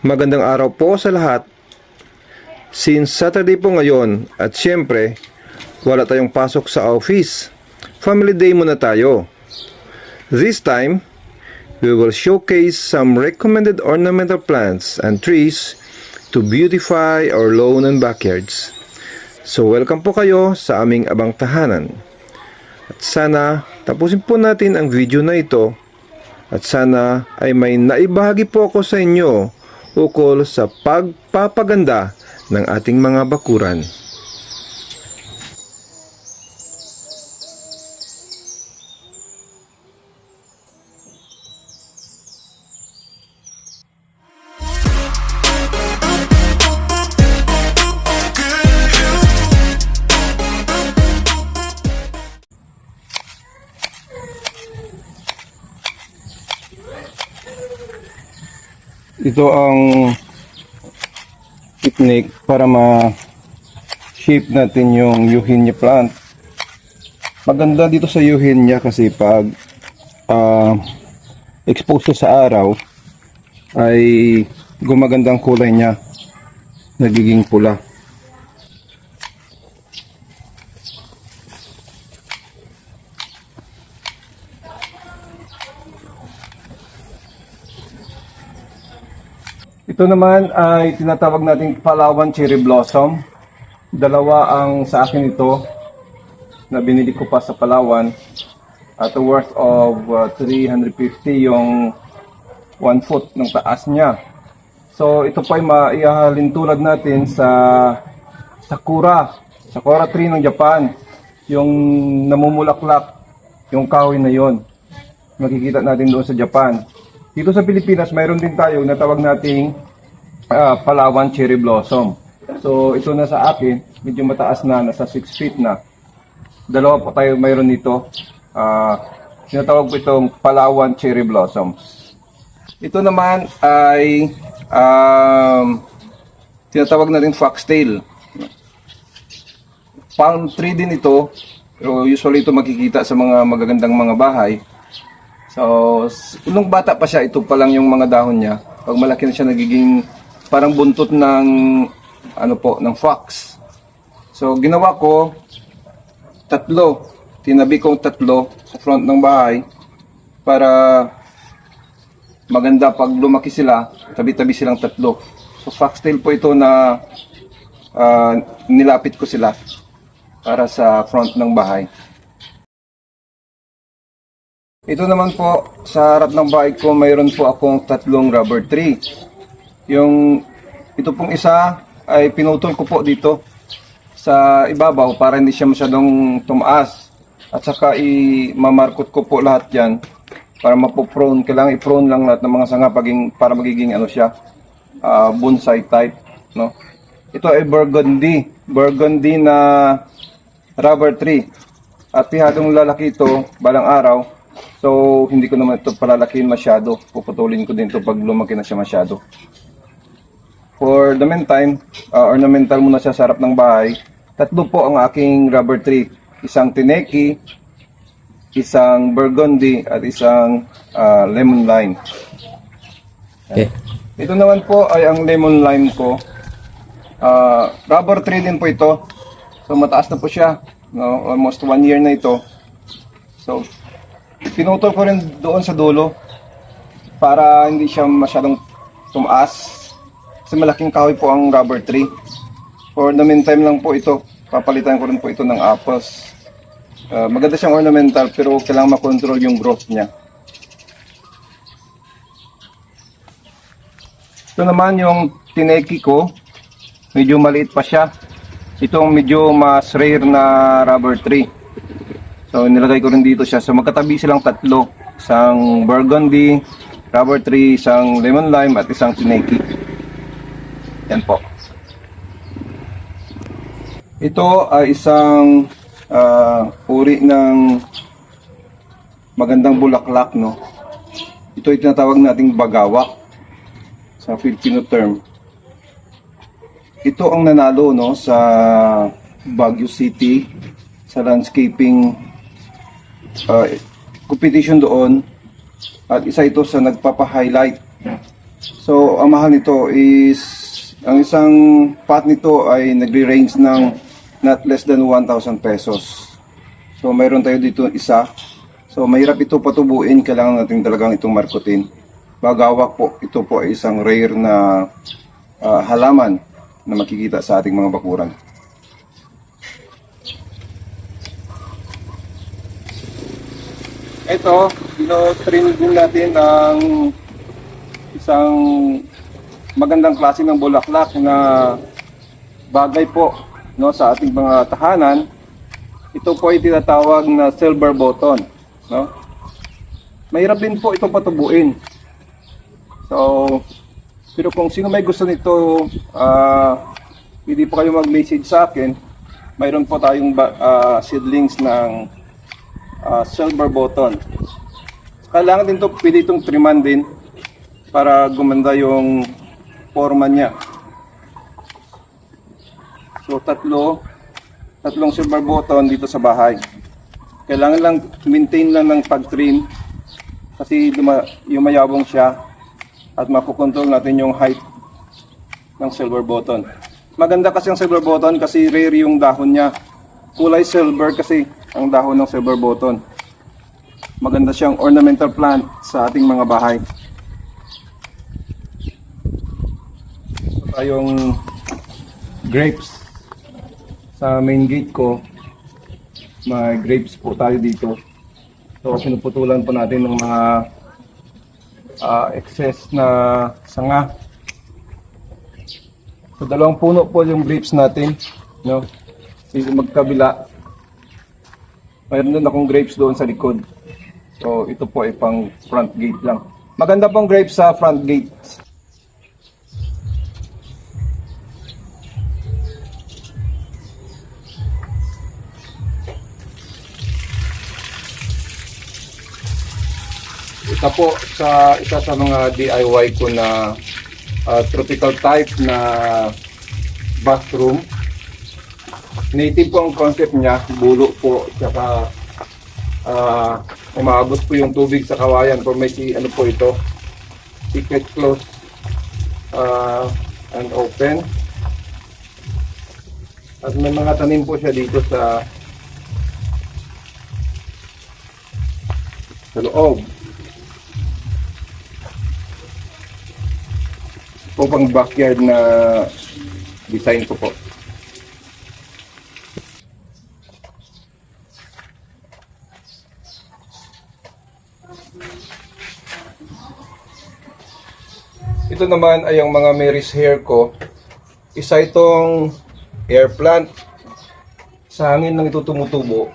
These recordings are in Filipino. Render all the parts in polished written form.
Magandang araw po sa lahat. Since Saturday po ngayon at syempre wala tayong pasok sa office, family day muna tayo. This time, we will showcase some recommended ornamental plants and trees to beautify our lawn and backyards. So welcome po kayo sa aming abang tahanan. At sana tapusin po natin ang video na ito at sana ay may naibahagi po ako sa inyo ukol sa pagpapaganda ng ating mga bakuran. Ito ang technique para ma-shape natin yung Eugenia plant. Maganda dito sa Eugenia kasi pag exposed sa araw ay gumagandang kulay niya, nagiging pula. Ito naman ay tinatawag nating Palawan Cherry Blossom. Dalawa ang sa akin ito na binili ko pa sa Palawan at a worth of 350 yung 1 foot ng taas niya. So ito po ay maihahalin tulad natin sa Sakura tree ng Japan. Yung namumulaklak, yung kahoy na yon. Makikita natin doon sa Japan. Dito sa Pilipinas, mayroon din tayo na tawag nating Palawan Cherry Blossom. So ito na sa akin, medyo mataas na, nasa 6 feet na. Dalawa po tayo mayroon nito. Tinatawag ko itong Palawan Cherry Blossoms. Ito naman ay tinatawag na rin foxtail. Palm tree din ito. Pero usually ito makikita sa mga magagandang mga bahay. So, nung bata pa siya, ito pa lang yung mga dahon niya. Pag malaki na siya, nagiging parang buntot ng ng fox. So, ginawa ko tinabi kong tatlo sa front ng bahay para maganda pag lumaki sila, tabi-tabi silang tatlo. So, foxtail po ito na nilapit ko sila para sa front ng bahay. Ito naman po, sa harap ng bahay ko, mayroon po akong 3 rubber tree. Ito pong isa ay pinutol ko po dito sa ibabaw para hindi siya masyadong tumaas. At saka mamarkot ko po lahat yan para mapoprone. Kailangan i-prone lang lahat ng mga sanga para magiging bonsai type. No? Ito ay burgundy na rubber tree. At pihadong lalaki ito balang araw. So, hindi ko naman ito palalakihin masyado. Puputulin ko din ito pag lumaki na siya masyado. For the meantime, ornamental muna siya sa harap ng bahay. 3 po ang aking rubber tree. Isang tineki, isang burgundy, at isang lemon lime. Okay. Ito naman po ay ang lemon lime ko. Rubber tree din po ito. So, mataas na po siya. No? Almost 1 year na ito. So, pinutol ko rin doon sa dulo para hindi siya masyadong tumaas kasi malaking kahoy po ang rubber tree. For the meantime lang po ito, papalitan ko rin po ito ng apples. Maganda siyang ornamental pero kailangan makontrol yung growth niya. Ito naman yung tineki ko, medyo maliit pa siya. Itong medyo mas rare na rubber tree. So, nilagay ko rin dito siya. So, magkatabi silang 3. Isang burgundy, rubber tree, isang lemon lime, at isang tineki. Yan po. Ito ay isang uri ng magandang bulaklak, no? Ito ay tinatawag nating bagawak sa Filipino term. Ito ang nanalo, no, sa Baguio City sa landscaping competition doon, at isa ito sa nagpapa-highlight So, ang mahal nito is, ang isang pot nito ay nagre-range ng not less than 1,000 pesos. So, mayroon tayo dito isa. So, mahirap ito patubuin. Kailangan natin talagang itong markutin. Bagawak po, ito po ay isang rare na halaman na makikita sa ating mga bakuran. Ito, trinid din natin ang isang magandang klase ng bulaklak na bagay po, no, sa ating mga tahanan. Ito po ay tinatawag na silver button, no? Mahirap din po itong patubuin. So, pero kung sino may gusto nito, hindi po kayo mag-message sa akin. Mayroon po tayong seedlings ng silver button. Kailangan din to, pwede itong triman din para gumanda yung forma niya. So, tatlong silver button dito sa bahay. Kailangan lang maintain lang ng pag-trim kasi yumayabong siya at makukontrol natin yung height ng silver button. Maganda kasi ang silver button kasi rare yung dahon niya. Kulay silver kasi ang dahon ng silver button. Maganda siyang ornamental plant sa ating mga bahay. Tayong grapes sa main gate ko. May grapes po tayo dito. So pinuputulan po natin ng mga excess na sanga. So dalawang puno po yung grapes natin, no? Dito magkabila. Mayroon din akong grapes doon sa likod. So ito po ay pang front gate lang. Maganda pong grapes sa front gate. Ito po isa sa mga DIY ko na tropical type na bathroom. Native po ang concept niya, bulo po, tsaka umaagos po yung tubig sa kawayan. For may ano po ito, secret close and open. At may mga tanim po siya dito sa loob. Po pang backyard na design ko po. Ito naman ay ang mga Mary's hair ko. Isa itong air plant. Sa hangin lang ito tumutubo.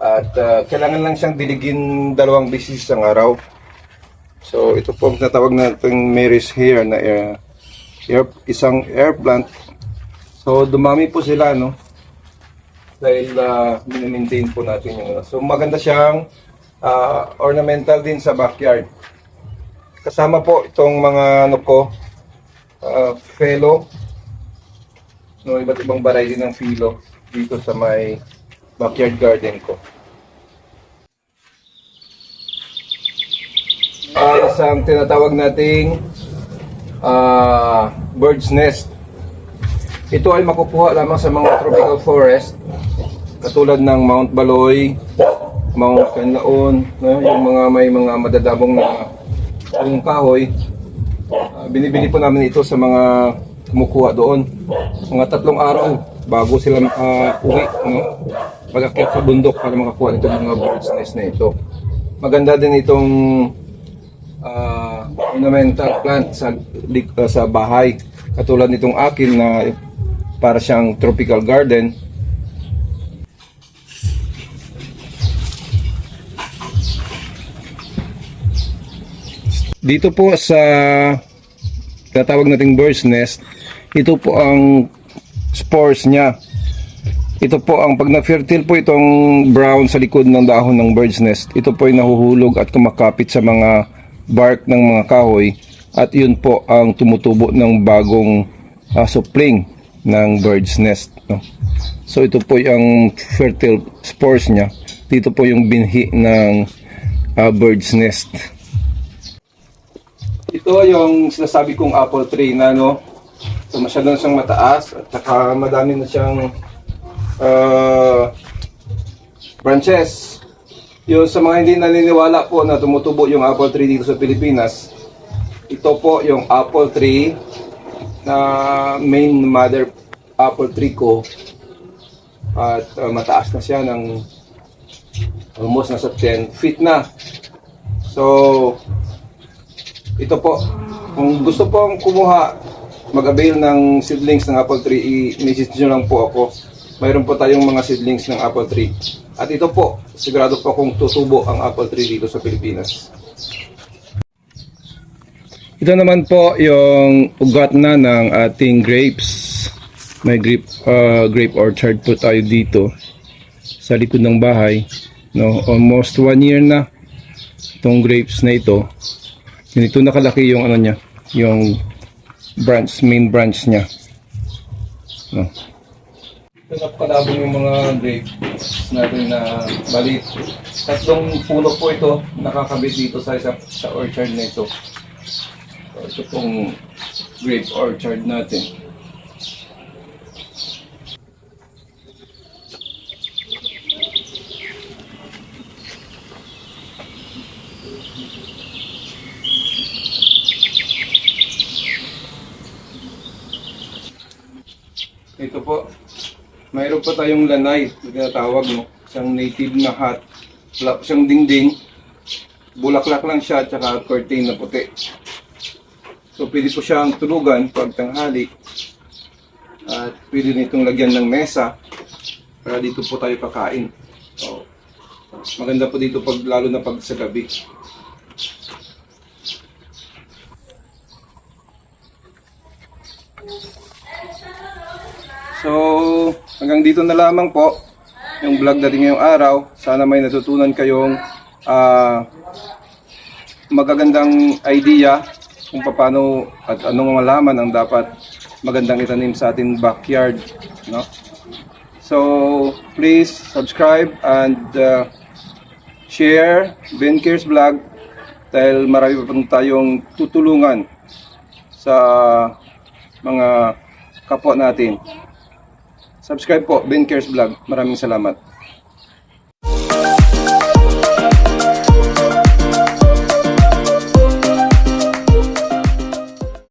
At kailangan lang siyang diligin 2 beses sa araw. So ito po ang natawag natin Mary's hair na isang air plant. So dumami po sila, no? Dahil mini-maintain po natin yung so maganda siyang ornamental din sa backyard. Kasama po itong mga phelo, no, iba't ibang variety ng phelo dito sa may backyard garden ko. Isang tinatawag nating bird's nest. Ito ay makukuha lamang sa mga tropical forest katulad ng Mount Baloy, Mount Canlaon, no? Yung mga may mga madadabong na yung kahoy. Binibili po namin ito sa mga kumukuha doon. Mga 3 araw bago sila uwi, no? Pag-akyat sa bundok para makakuha nito mga bird's nest na ito. Maganda din itong ornamental plant sa bahay katulad nitong akin na para siyang tropical garden. Dito po sa tinatawag nating bird's nest, ito po ang spores niya. Ito po ang pag na-fertile po itong brown sa likod ng dahon ng bird's nest, ito po ay nahuhulog at kumakapit sa mga bark ng mga kahoy at yun po ang tumutubo ng bagong supling ng bird's nest, no? So ito po yung fertile spores niya. Dito po yung binhi ng bird's nest. Ito yung sinasabi kong apple tree na so masyado na siyang mataas at saka madami na siyang branches. Yung sa mga hindi naniniwala po na tumutubo yung apple tree dito sa Pilipinas, ito po yung apple tree na main mother apple tree ko at mataas na siya ng almost nasa 10 feet na. So ito po, kung gusto pong kumuha, mag-avail ng seedlings ng apple tree, i-message nyo lang po ako. Mayroon po tayong mga seedlings ng apple tree. At ito po, sigurado po kung tutubo ang apple tree dito sa Pilipinas. Ito naman po yung ugat na ng ating grapes. May grape orchard po tayo dito sa likod ng bahay. Almost 1 year na itong grapes na ito. Ganito nakalaki yung niya, yung main branch niya. Ito napakalabong yung mga grapes natin na bali. Tatlong puno po ito nakakabit dito sa orchard na ito. So, ito pong grape orchard natin. Ito po, mayroon pa tayong lanay na tinatawag, isang native na hat. Wala pa siyang dingding, bulaklak lang siya at saka curtain na puti. So pwede po siyang tulugan pag tanghali at pwede nitong lagyan ng mesa para dito po tayo kakain. So, maganda po dito lalo na pag sa gabi. So, hanggang dito na lamang po yung vlog natin ngayong araw. Sana may natutunan kayong magagandang idea kung paano at anong malaman ang dapat magandang itanim sa ating backyard. So, please subscribe and share Ben Cares Vlog dahil marami pa tayong tutulungan sa mga kapwa natin. Subscribe po, Ben Cares Vlog. Maraming salamat.